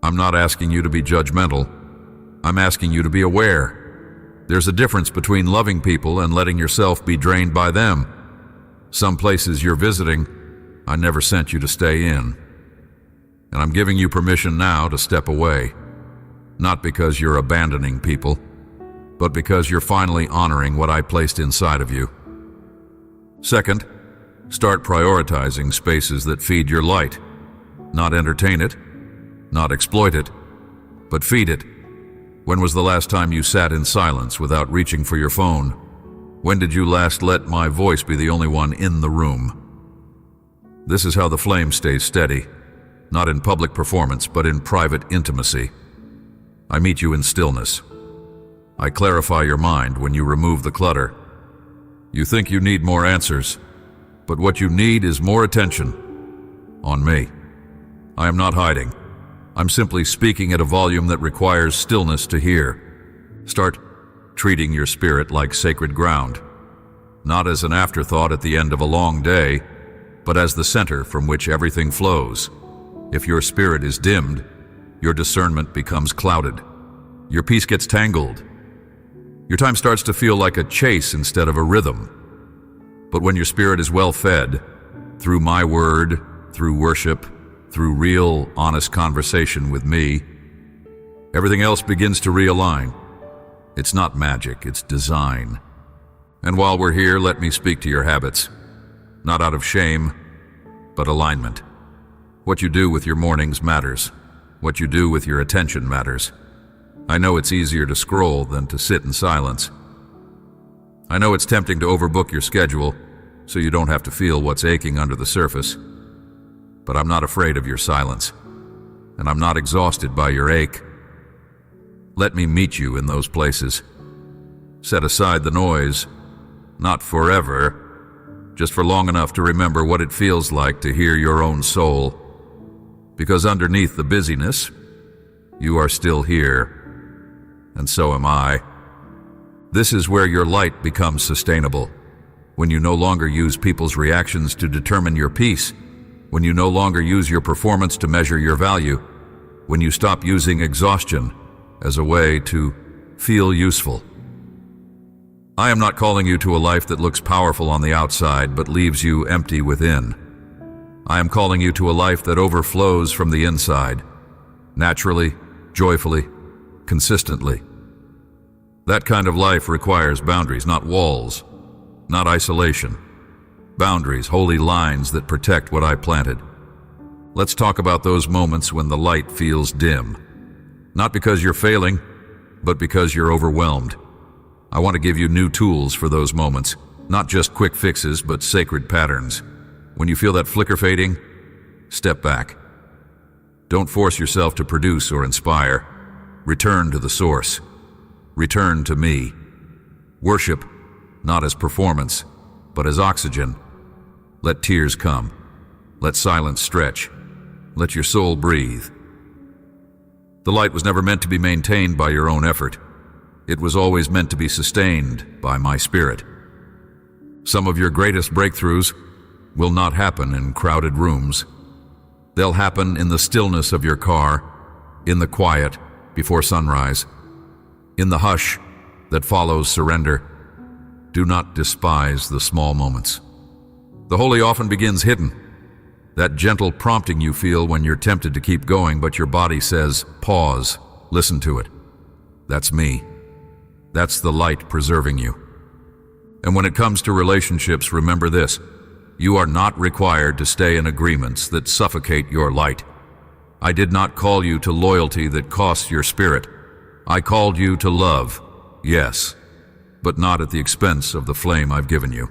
I'm not asking you to be judgmental. I'm asking you to be aware. There's a difference between loving people and letting yourself be drained by them. Some places you're visiting, I never sent you to stay in. And I'm giving you permission now to step away. Not because you're abandoning people, but because you're finally honoring what I placed inside of you. Second, start prioritizing spaces that feed your light. Not entertain it, not exploit it, but feed it. When was the last time you sat in silence without reaching for your phone? When did you last let my voice be the only one in the room? This is how the flame stays steady, not in public performance, but in private intimacy. I meet you in stillness. I clarify your mind when you remove the clutter. You think you need more answers, but what you need is more attention on me. I am not hiding. I'm simply speaking at a volume that requires stillness to hear. Start treating your spirit like sacred ground, not as an afterthought at the end of a long day, but as the center from which everything flows. If your spirit is dimmed, your discernment becomes clouded. Your peace gets tangled. Your time starts to feel like a chase instead of a rhythm. But when your spirit is well fed, through my word, through worship, through real, honest conversation with me, everything else begins to realign. It's not magic, it's design. And while we're here, let me speak to your habits. Not out of shame, but alignment. What you do with your mornings matters. What you do with your attention matters. I know it's easier to scroll than to sit in silence. I know it's tempting to overbook your schedule so you don't have to feel what's aching under the surface. But I'm not afraid of your silence, and I'm not exhausted by your ache. Let me meet you in those places. Set aside the noise, not forever, just for long enough to remember what it feels like to hear your own soul. Because underneath the busyness, you are still here, and so am I. This is where your light becomes sustainable, when you no longer use people's reactions to determine your peace, when you no longer use your performance to measure your value, when you stop using exhaustion as a way to feel useful. I am not calling you to a life that looks powerful on the outside but leaves you empty within. I am calling you to a life that overflows from the inside, naturally, joyfully, consistently. That kind of life requires boundaries, not walls, not isolation. Boundaries, holy lines that protect what I planted. Let's talk about those moments when the light feels dim. Not because you're failing, but because you're overwhelmed. I want to give you new tools for those moments, not just quick fixes, but sacred patterns. When you feel that flicker fading, step back. Don't force yourself to produce or inspire. Return to the source. Return to me. Worship, not as performance, but as oxygen. Let tears come. Let silence stretch. Let your soul breathe. The light was never meant to be maintained by your own effort. It was always meant to be sustained by my spirit. Some of your greatest breakthroughs will not happen in crowded rooms. They'll happen in the stillness of your car, in the quiet before sunrise, in the hush that follows surrender. Do not despise the small moments. The holy often begins hidden. That gentle prompting you feel when you're tempted to keep going, but your body says, pause, listen to it. That's me. That's the light preserving you. And when it comes to relationships, remember this. You are not required to stay in agreements that suffocate your light. I did not call you to loyalty that costs your spirit. I called you to love, yes, but not at the expense of the flame I've given you.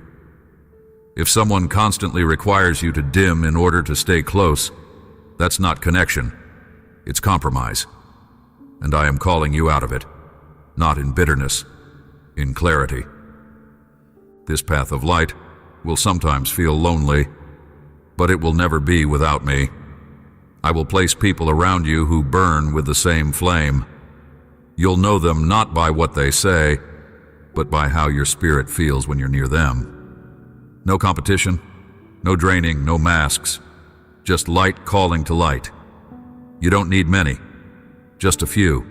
If someone constantly requires you to dim in order to stay close, that's not connection, it's compromise. And I am calling you out of it, not in bitterness, in clarity. This path of light will sometimes feel lonely, but it will never be without me. I will place people around you who burn with the same flame. You'll know them not by what they say, but by how your spirit feels when you're near them. No competition, no draining, no masks, just light calling to light. You don't need many, just a few,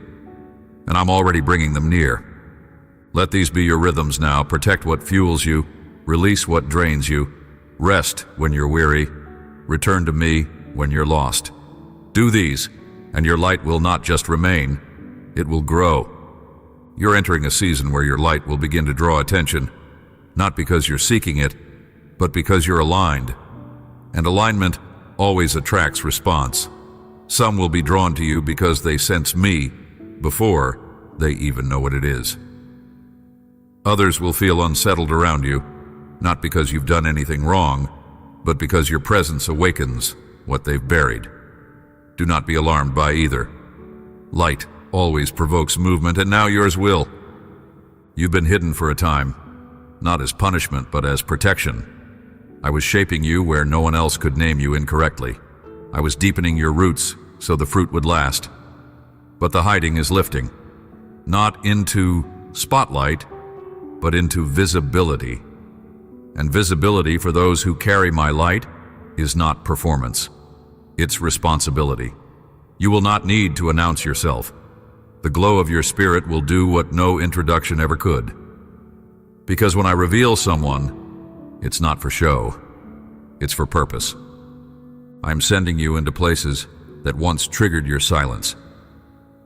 and I'm already bringing them near. Let these be your rhythms now. Protect what fuels you, release what drains you, rest when you're weary, return to me when you're lost. Do these, and your light will not just remain, it will grow. You're entering a season where your light will begin to draw attention, not because you're seeking it, but because you're aligned. And alignment always attracts response. Some will be drawn to you because they sense me before they even know what it is. Others will feel unsettled around you, not because you've done anything wrong, but because your presence awakens what they've buried. Do not be alarmed by either. Light always provokes movement, and now yours will. You've been hidden for a time, not as punishment, but as protection. I was shaping you where no one else could name you incorrectly. I was deepening your roots so the fruit would last. But the hiding is lifting, not into spotlight, but into visibility. And visibility for those who carry my light is not performance. It's responsibility. You will not need to announce yourself. The glow of your spirit will do what no introduction ever could. Because when I reveal someone, it's not for show. It's for purpose. I'm sending you into places that once triggered your silence.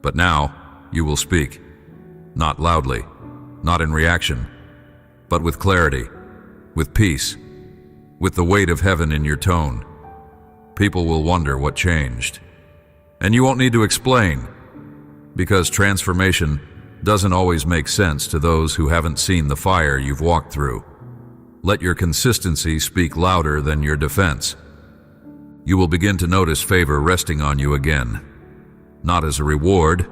But now you will speak, not loudly, not in reaction, but with clarity, with peace, with the weight of heaven in your tone. People will wonder what changed. And you won't need to explain, because transformation doesn't always make sense to those who haven't seen the fire you've walked through. Let your consistency speak louder than your defense. You will begin to notice favor resting on you again, not as a reward,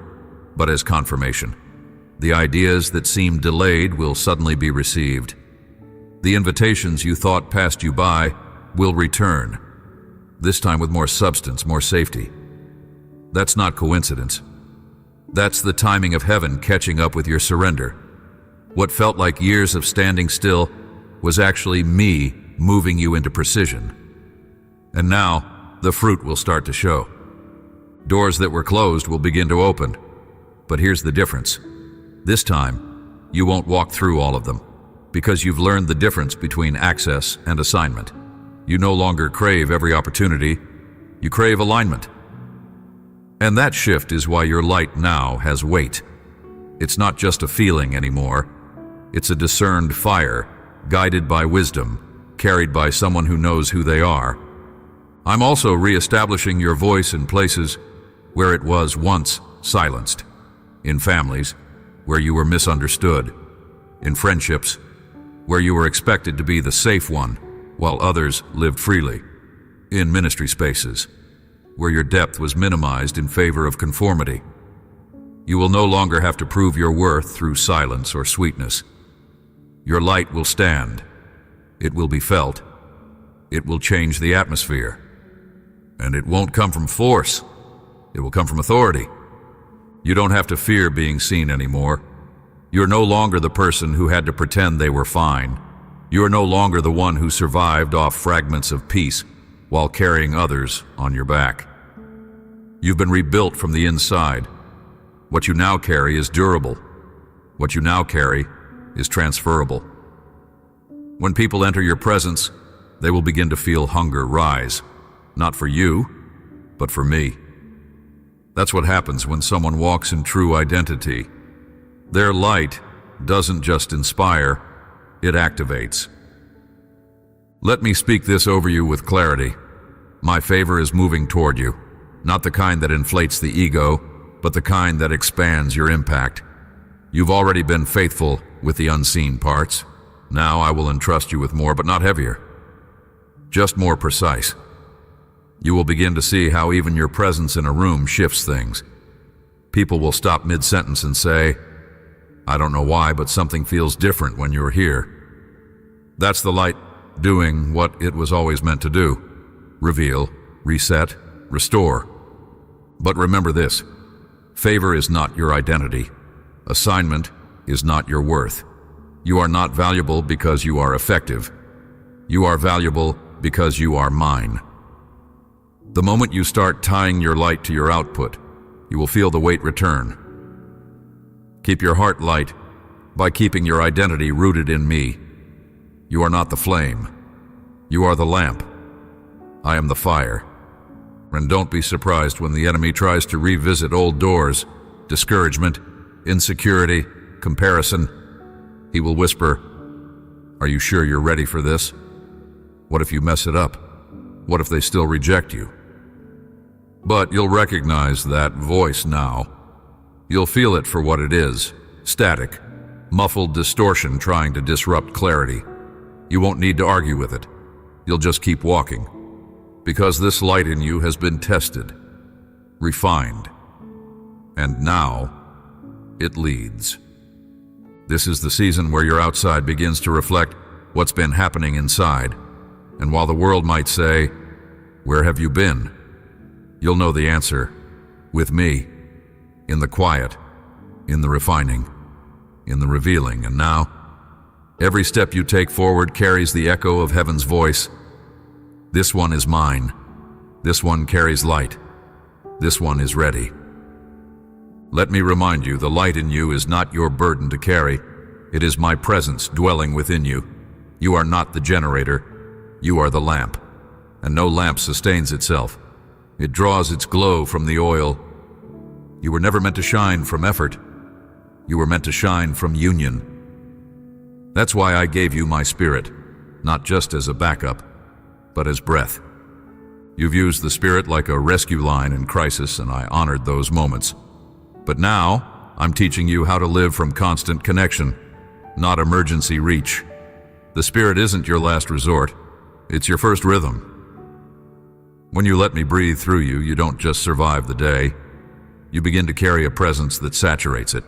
but as confirmation. The ideas that seemed delayed will suddenly be received. The invitations you thought passed you by will return, this time with more substance, more safety. That's not coincidence. That's the timing of heaven catching up with your surrender. What felt like years of standing still was actually me moving you into precision. And now, the fruit will start to show. Doors that were closed will begin to open. But here's the difference. This time, you won't walk through all of them, because you've learned the difference between access and assignment. You no longer crave every opportunity, you crave alignment. And that shift is why your light now has weight. It's not just a feeling anymore. It's a discerned fire, guided by wisdom, carried by someone who knows who they are. I'm also reestablishing your voice in places where it was once silenced. In families, where you were misunderstood. In friendships, where you were expected to be the safe one, while others lived freely. In ministry spaces, where your depth was minimized in favor of conformity. You will no longer have to prove your worth through silence or sweetness. Your light will stand. It will be felt. It will change the atmosphere. And it won't come from force. It will come from authority. You don't have to fear being seen anymore. You're no longer the person who had to pretend they were fine. You are no longer the one who survived off fragments of peace while carrying others on your back. You've been rebuilt from the inside. What you now carry is durable. What you now carry is transferable. When people enter your presence, they will begin to feel hunger rise, not for you, but for me. That's what happens when someone walks in true identity. Their light doesn't just inspire, it activates. Let me speak this over you with clarity. My favor is moving toward you, not the kind that inflates the ego, but the kind that expands your impact. You've already been faithful with the unseen parts. Now I will entrust you with more, but not heavier. Just more precise. You will begin to see how even your presence in a room shifts things. People will stop mid-sentence and say, "I don't know why, but something feels different when you're here." That's the light doing what it was always meant to do: reveal, reset, restore. But remember this: favor is not your identity. Assignment is not your worth. You are not valuable because you are effective. You are valuable because you are mine. The moment you start tying your light to your output, you will feel the weight return. Keep your heart light by keeping your identity rooted in me. You are not the flame. You are the lamp. I am the fire. And don't be surprised when the enemy tries to revisit old doors, discouragement, insecurity, comparison. He will whisper, "Are you sure you're ready for this? What if you mess it up? What if they still reject you?" But you'll recognize that voice now. You'll feel it for what it is: static, muffled distortion trying to disrupt clarity. You won't need to argue with it. You'll just keep walking, because this light in you has been tested, refined, and now it leads. This is the season where your outside begins to reflect what's been happening inside. And while the world might say, "Where have you been?" you'll know the answer: with me, in the quiet, in the refining, in the revealing. And now, every step you take forward carries the echo of heaven's voice. This one is mine. This one carries light. This one is ready. Let me remind you, the light in you is not your burden to carry. It is my presence dwelling within you. You are not the generator. You are the lamp. And no lamp sustains itself. It draws its glow from the oil. You were never meant to shine from effort. You were meant to shine from union. That's why I gave you my spirit, not just as a backup, but as breath. You've used the spirit like a rescue line in crisis, and I honored those moments. But now, I'm teaching you how to live from constant connection, not emergency reach. The spirit isn't your last resort. It's your first rhythm. When you let me breathe through you, you don't just survive the day. You begin to carry a presence that saturates it.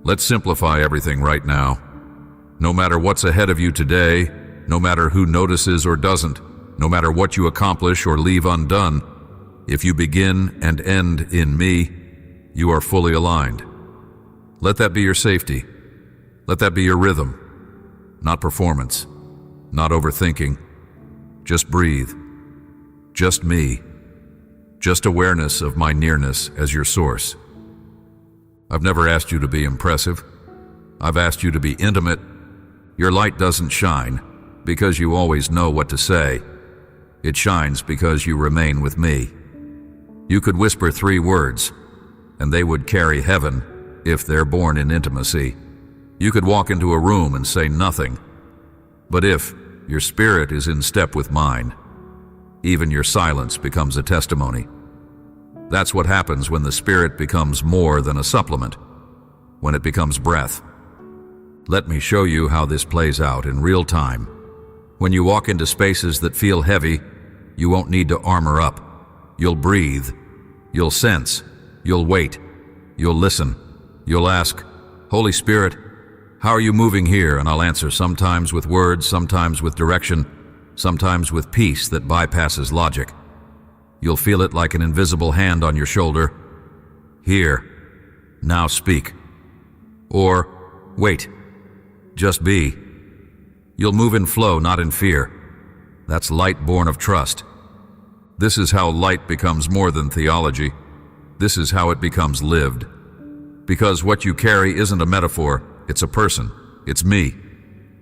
Let's simplify everything right now. No matter what's ahead of you today, no matter who notices or doesn't, no matter what you accomplish or leave undone, if you begin and end in me, you are fully aligned. Let that be your safety. Let that be your rhythm. Not performance, not overthinking. Just breathe. Just me. Just awareness of my nearness as your source. I've never asked you to be impressive. I've asked you to be intimate. Your light doesn't shine because you always know what to say. It shines because you remain with me. You could whisper 3 words, and they would carry heaven if they're born in intimacy. You could walk into a room and say nothing, but if your spirit is in step with mine, even your silence becomes a testimony. That's what happens when the spirit becomes more than a supplement, when it becomes breath. Let me show you how this plays out in real time. When you walk into spaces that feel heavy, you won't need to armor up. You'll breathe. You'll sense. You'll wait. You'll listen. You'll ask, "Holy Spirit, how are you moving here?" And I'll answer, sometimes with words, sometimes with direction, sometimes with peace that bypasses logic. You'll feel it like an invisible hand on your shoulder. Here, Now speak. Or, wait, just be. You'll move in flow, not in fear. That's light born of trust. This is how light becomes more than theology. This is how it becomes lived. Because what you carry isn't a metaphor, it's a person. It's me,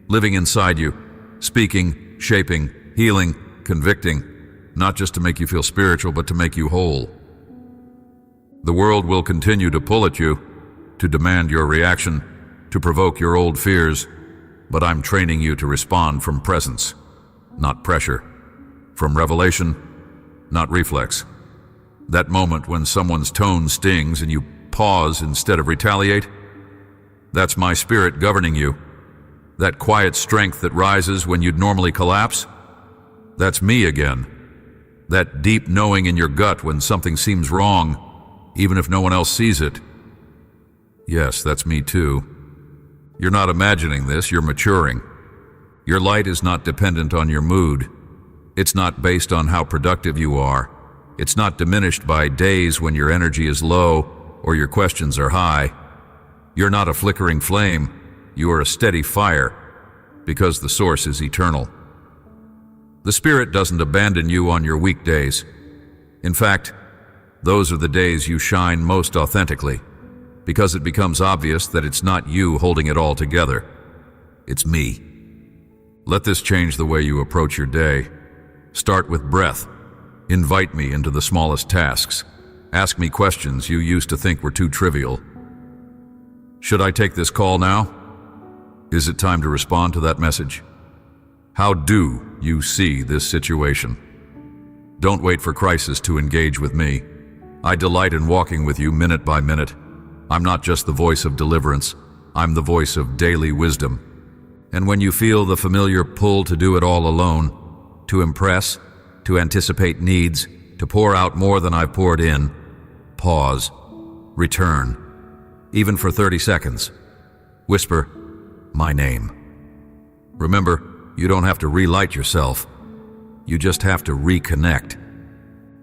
living inside you, speaking, shaping, healing, convicting, not just to make you feel spiritual, but to make you whole. The world will continue to pull at you, to demand your reaction, to provoke your old fears, but I'm training you to respond from presence, not pressure, from revelation, not reflex. That moment when someone's tone stings and you pause instead of retaliate, that's my spirit governing you. That quiet strength that rises when you'd normally collapse, that's me again. That deep knowing in your gut when something seems wrong, even if no one else sees it. Yes, that's me too. You're not imagining this, you're maturing. Your light is not dependent on your mood. It's not based on how productive you are. It's not diminished by days when your energy is low or your questions are high. You're not a flickering flame, you are a steady fire, because the source is eternal. The Spirit doesn't abandon you on your weak days. In fact, those are the days you shine most authentically, because it becomes obvious that it's not you holding it all together. It's me. Let this change the way you approach your day. Start with breath. Invite me into the smallest tasks. Ask me questions you used to think were too trivial. Should I take this call now? Is it time to respond to that message? How do you see this situation? Don't wait for crisis to engage with me. I delight in walking with you minute by minute. I'm not just the voice of deliverance, I'm the voice of daily wisdom. And when you feel the familiar pull to do it all alone, to impress, to anticipate needs, to pour out more than I've poured in, pause, return, even for 30 seconds. Whisper, my name. Remember, you don't have to relight yourself. You just have to reconnect.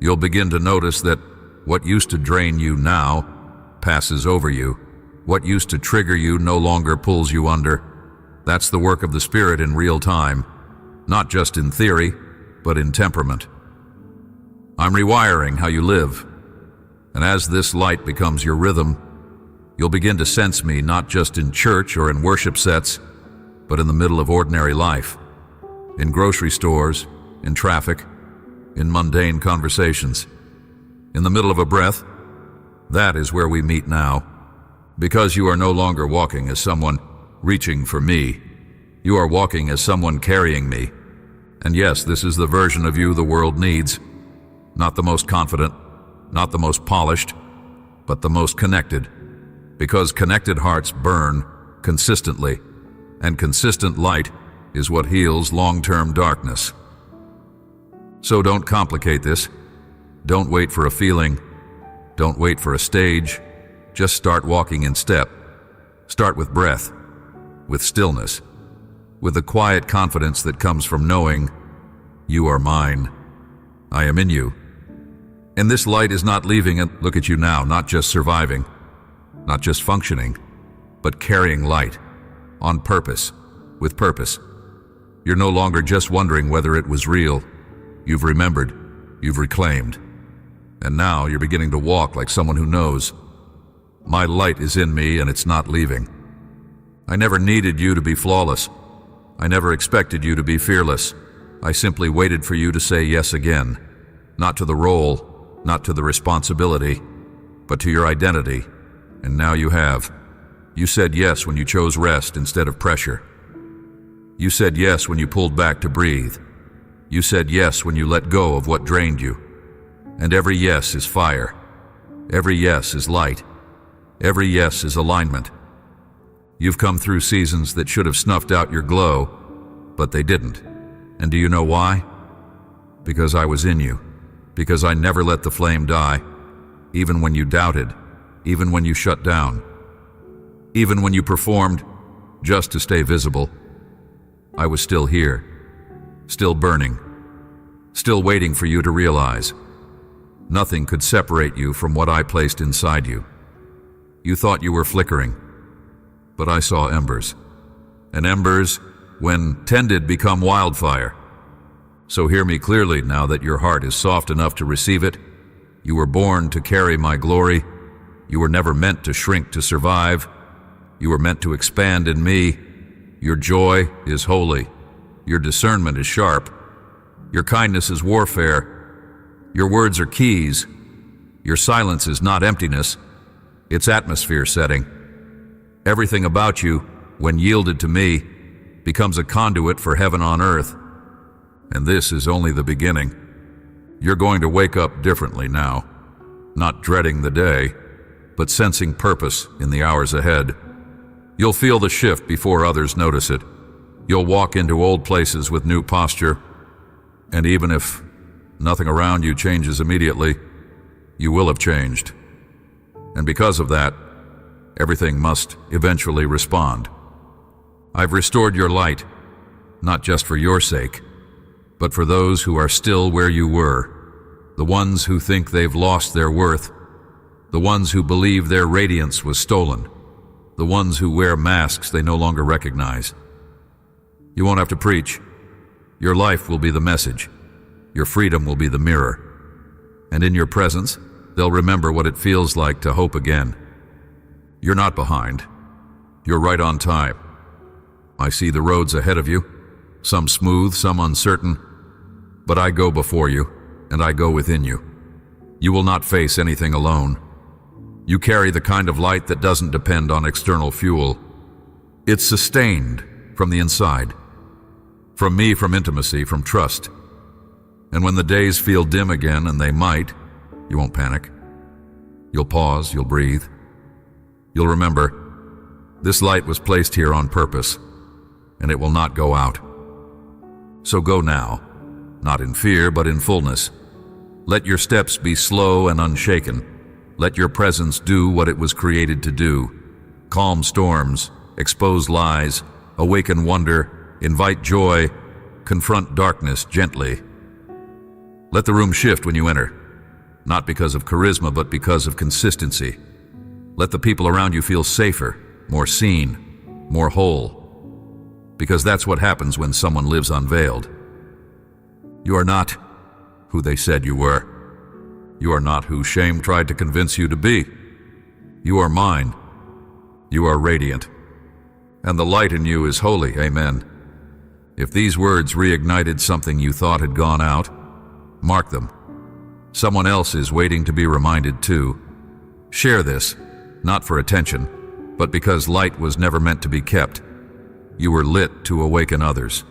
You'll begin to notice that what used to drain you now passes over you. What used to trigger you no longer pulls you under. That's the work of the Spirit in real time, not just in theory, but in temperament. I'm rewiring how you live, and as this light becomes your rhythm, you'll begin to sense me not just in church or in worship sets, but in the middle of ordinary life, in grocery stores, in traffic, in mundane conversations, in the middle of a breath. That is where we meet now, because you are no longer walking as someone reaching for me. You are walking as someone carrying me. And yes, this is the version of you the world needs. Not the most confident, not the most polished, but the most connected. Because connected hearts burn consistently, and consistent light is what heals long-term darkness. So don't complicate this. Don't wait for a feeling. Don't wait for a stage. Just start walking in step. Start with breath, with stillness, with the quiet confidence that comes from knowing you are mine. I am in you. And this light is not leaving it. Look at you now, not just surviving, not just functioning, but carrying light, on purpose, with purpose. You're no longer just wondering whether it was real. You've remembered, you've reclaimed. And now you're beginning to walk like someone who knows. My light is in me and it's not leaving. I never needed you to be flawless. I never expected you to be fearless. I simply waited for you to say yes again. Not to the role, not to the responsibility, but to your identity. And now you have. You said yes when you chose rest instead of pressure. You said yes when you pulled back to breathe. You said yes when you let go of what drained you. And every yes is fire. Every yes is light. Every yes is alignment. You've come through seasons that should have snuffed out your glow, but they didn't. And do you know why? Because I was in you. Because I never let the flame die, even when you doubted, even when you shut down, even when you performed just to stay visible. I was still here, still burning, still waiting for you to realize. Nothing could separate you from what I placed inside you. You thought you were flickering, but I saw embers. And embers, when tended, become wildfire. So hear me clearly now that your heart is soft enough to receive it. You were born to carry my glory. You were never meant to shrink to survive. You were meant to expand in me. Your joy is holy. Your discernment is sharp. Your kindness is warfare. Your words are keys. Your silence is not emptiness. It's atmosphere setting. Everything about you, when yielded to me, becomes a conduit for heaven on earth. And this is only the beginning. You're going to wake up differently now, not dreading the day, but sensing purpose in the hours ahead. You'll feel the shift before others notice it. You'll walk into old places with new posture, and even if nothing around you changes immediately, you will have changed. And because of that, everything must eventually respond. I've restored your light, not just for your sake, but for those who are still where you were, the ones who think they've lost their worth, the ones who believe their radiance was stolen, the ones who wear masks they no longer recognize. You won't have to preach. Your life will be the message. Your freedom will be the mirror. And in your presence, they'll remember what it feels like to hope again. You're not behind. You're right on time. I see the roads ahead of you, some smooth, some uncertain, but I go before you, and I go within you. You will not face anything alone. You carry the kind of light that doesn't depend on external fuel. It's sustained from the inside. From me, from intimacy, from trust. And when the days feel dim again, and they might, you won't panic. You'll pause, you'll breathe. You'll remember, this light was placed here on purpose, and it will not go out. So go now, not in fear, but in fullness. Let your steps be slow and unshaken. Let your presence do what it was created to do. Calm storms, expose lies, awaken wonder, invite joy, confront darkness gently. Let the room shift when you enter, not because of charisma, but because of consistency. Let the people around you feel safer, more seen, more whole, because that's what happens when someone lives unveiled. You are not who they said you were. You are not who shame tried to convince you to be. You are mine. You are radiant. And the light in you is holy, amen. If these words reignited something you thought had gone out, mark them. Someone else is waiting to be reminded too. Share this, not for attention, but because light was never meant to be kept. You were lit to awaken others.